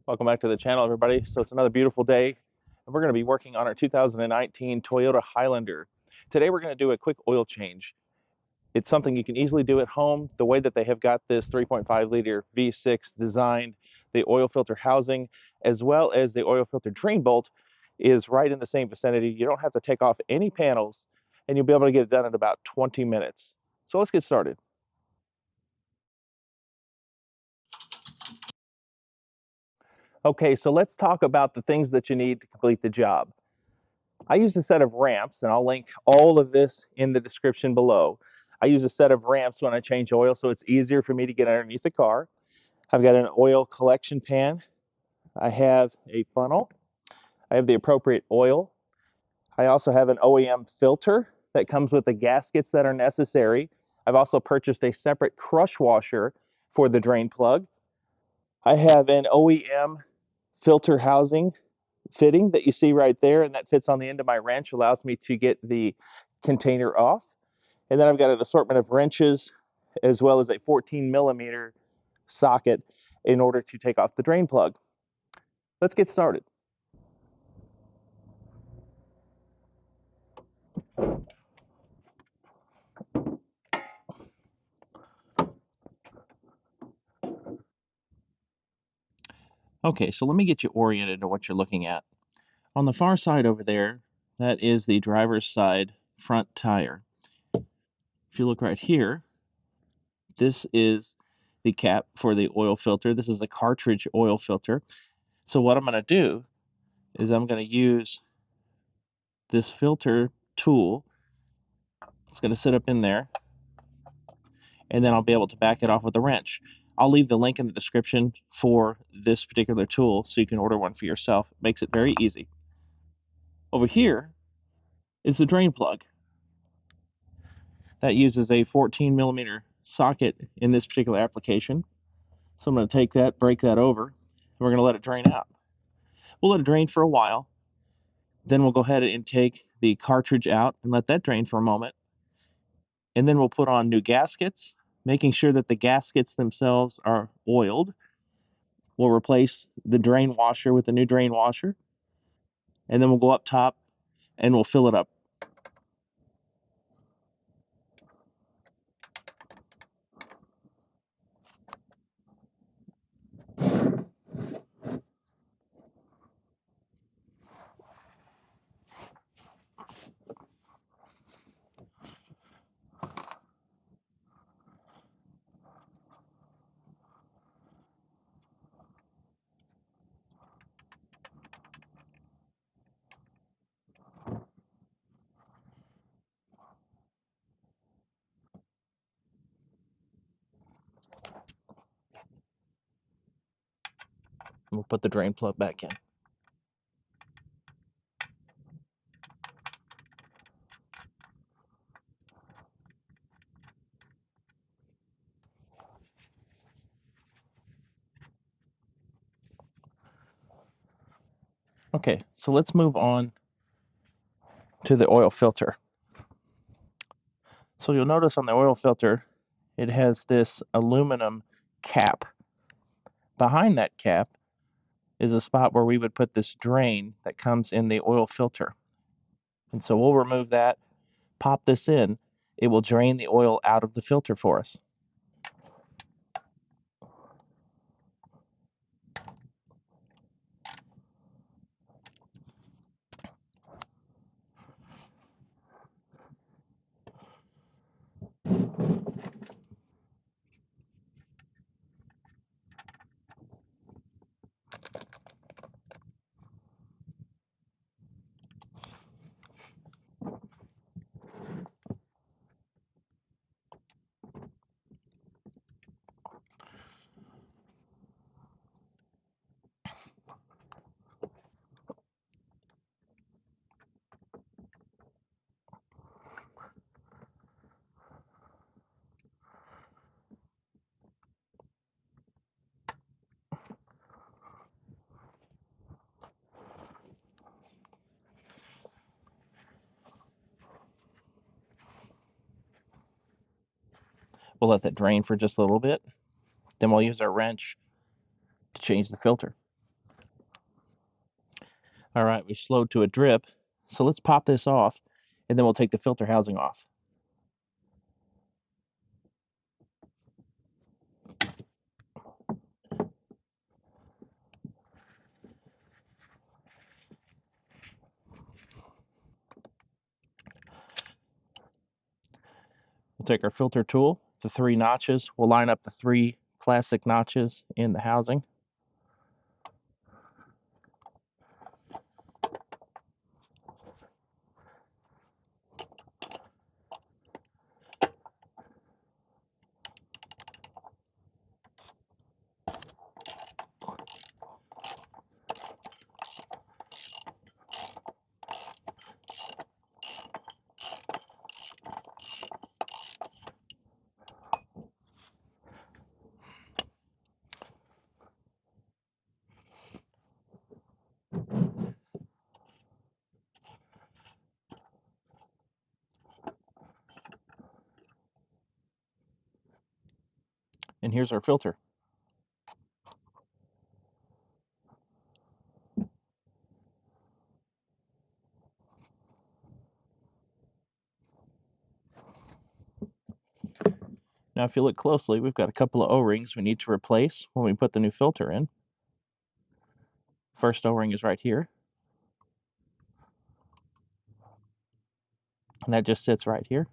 Welcome back to the channel, everybody. So it's another beautiful day, and we're going to be working on our 2019 Toyota Highlander. Today we're going to do a quick oil change. It's something you can easily do at home. The way that they have got this 3.5 liter V6 designed, the oil filter housing, as well as the oil filter drain bolt is right in the same vicinity. You don't have to take off any panels, and you'll be able to get it done in about 20 minutes. So let's get started. Okay, so let's talk about the things that you need to complete the job. I use a set of ramps, and I'll link all of this in the description below. I use a set of ramps when I change oil, so it's easier for me to get underneath the car. I've got an oil collection pan. I have a funnel. I have the appropriate oil. I also have an OEM filter that comes with the gaskets that are necessary. I've also purchased a separate crush washer for the drain plug. I have an OEM filter housing fitting that you see right there, and that fits on the end of my wrench, allows me to get the container off. And then I've got an assortment of wrenches as well as a 14mm socket in order to take off the drain plug. Let's get started. Okay, so let me get you oriented to what you're looking at. On the far side over there, that is the driver's side front tire. If you look right here, this is the cap for the oil filter. This is a Cartridge oil filter. So what I'm going to do is I'm going to use this filter tool. It's going to sit up in there, and then I'll be able to back it off with a wrench. I'll leave the link in the description for this particular tool so you can order one for yourself. It makes it very easy. Over here is the drain plug. That uses a 14mm socket in this particular application. So I'm going to take that, break that over, and we're going to let it drain out. We'll let it drain for a while. Then we'll go ahead and take the cartridge out and let that drain for a moment. And then we'll put on new gaskets, making sure that the gaskets themselves are oiled. We'll replace the drain washer with a new drain washer, and then we'll go up top and we'll fill it up. And we'll put the drain plug back in. Okay, so let's move on to the oil filter. So you'll notice on the oil filter, it has this aluminum cap. Behind that cap is a spot where we would put this drain that comes in the oil filter. And so we'll remove that, pop this in. It will drain the oil out of the filter for us. We'll let that drain for just a little bit. Then we'll use our wrench to change the filter. All right, we slowed to a drip. So let's pop this off, and then we'll take the filter housing off. We'll take our filter tool, the 3 notches. We'll line up the 3 plastic notches in the housing. And here's our filter. Now, if you look closely, we've got a couple of O-rings we need to replace when we put the new filter in. First O-ring is right here, and that just sits right here.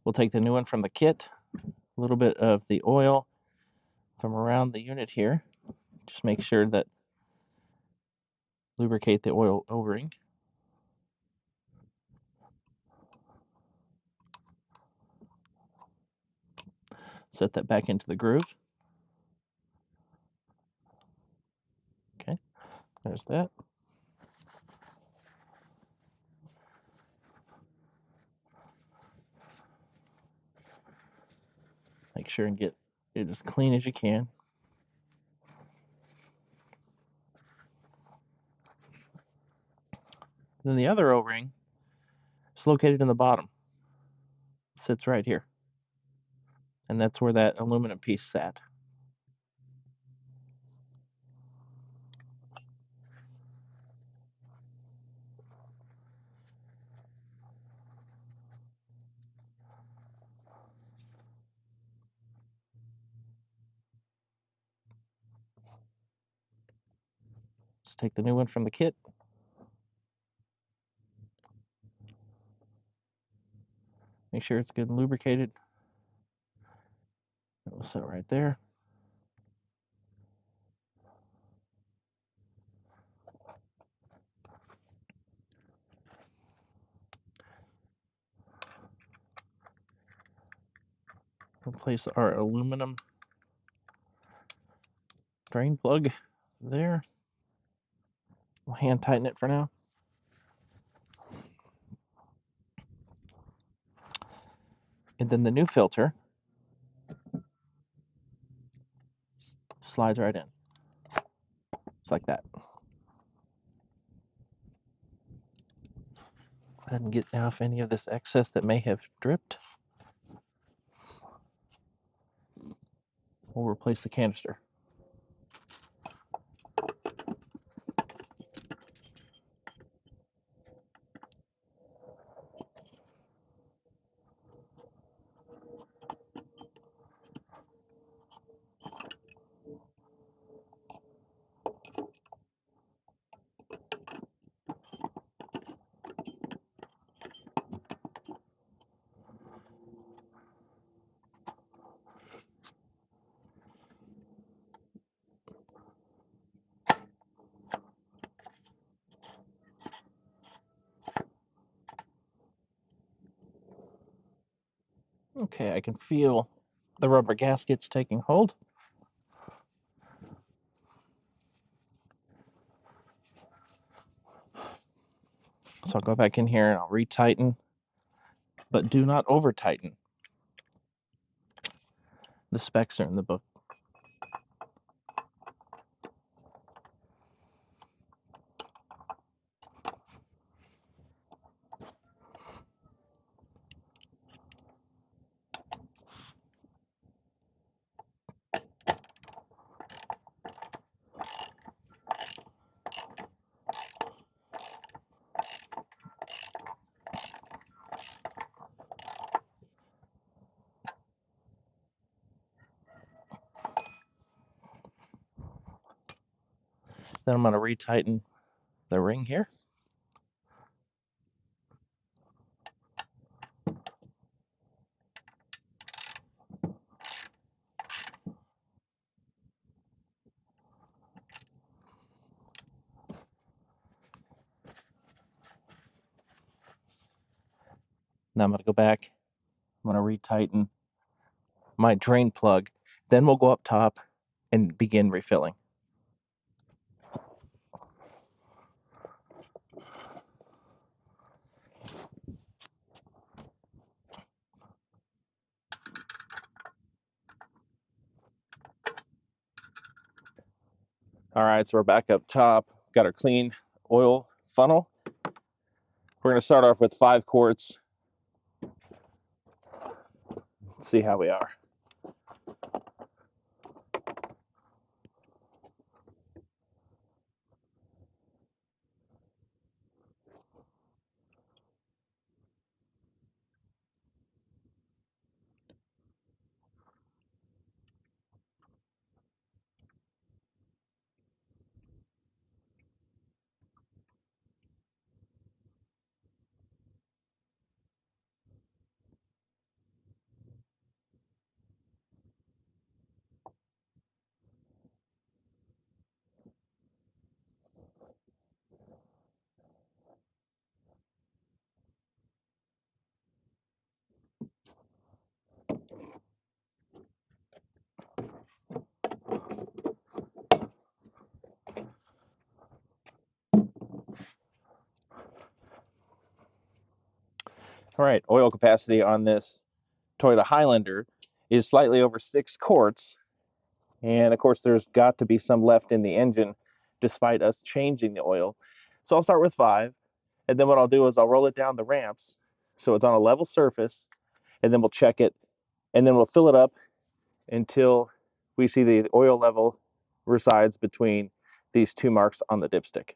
We'll take the new one from the kit, a little bit of the oil from around the unit here. Just make sure that lubricate the oil O-ring. Set that back into the groove. Okay, there's that. Make sure and get it as clean as you can. Then the other O-ring is located in the bottom. It sits right here. And that's where that aluminum piece sat. Let's take the new one from the kit. Make sure it's good and lubricated. It will sit right there. We'll place our aluminum drain plug there. We'll hand tighten it for now. And then the new filter slides right in. Just like that. Go ahead and get off any of this excess that may have dripped. We'll replace the canister. Okay, I can feel the rubber gaskets taking hold. So I'll go back in here and I'll retighten, but do not over tighten. The specs are in the book. Then I'm going to retighten the ring here. Now I'm going to go back. I'm going to retighten my drain plug. Then we'll go up top and begin refilling. All right, so we're back up top. Got our clean oil funnel. We're going to start off with 5 quarts. See how we are. All right, oil capacity on this Toyota Highlander is slightly over 6 quarts. And of course, there's got to be some left in the engine despite us changing the oil. So I'll start with 5. And then what I'll do is I'll roll it down the ramps so it's on a level surface. And then we'll check it. And then we'll fill it up until we see the oil level resides between these 2 marks on the dipstick.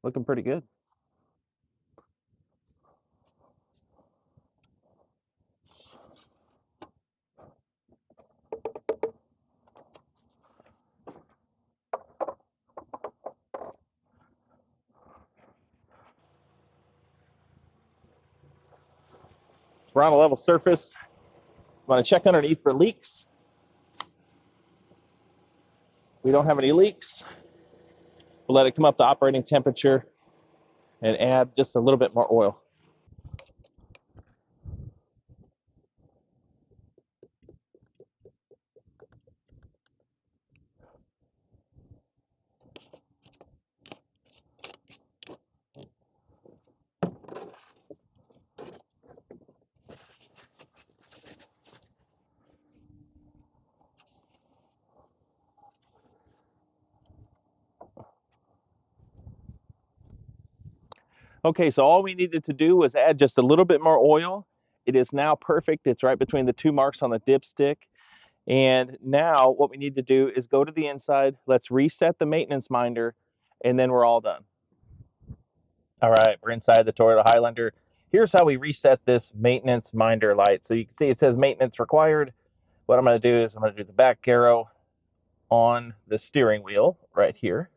Looking pretty good. So we're on a level surface. I'm going to check underneath for leaks. We don't have any leaks. We'll let it come up to operating temperature and add just a little bit more oil. Okay, so all we needed to do was add just a little bit more oil. It is now perfect. It's right between the 2 marks on the dipstick. And now what we need to do is go to the inside. Let's reset the maintenance minder, and then we're all done. All right, we're inside the Toyota Highlander. Here's how we reset this maintenance minder light. So you can see it says maintenance required. What I'm going to do is I'm going to do the back arrow on the steering wheel right here.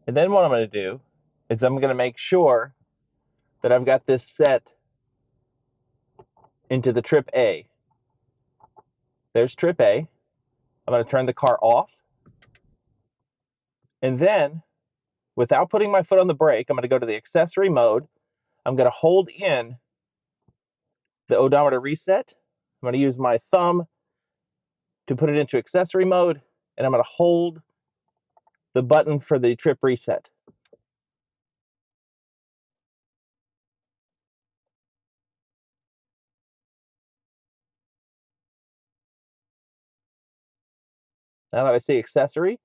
And then what I'm going to do is I'm going to make sure that I've got this set into the trip A. There's trip A. I'm going to turn the car off. And then, without putting my foot on the brake, I'm going to go to the accessory mode. I'm going to hold in the odometer reset. I'm going to use my thumb to put it into accessory mode. and I'm going to hold the button for the trip reset. Now that I see accessory, I'm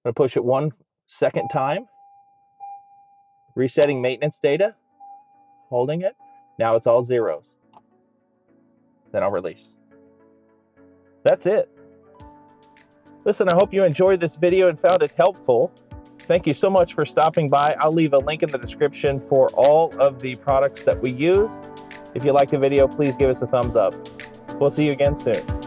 going to push it 1 second time, resetting maintenance data, holding it. Now it's all zeros. Then I'll release. That's it. Listen, I hope you enjoyed this video and found it helpful. Thank you so much for stopping by. I'll leave a link in the description for all of the products that we use. If you like the video, please give us a thumbs up. We'll see you again soon.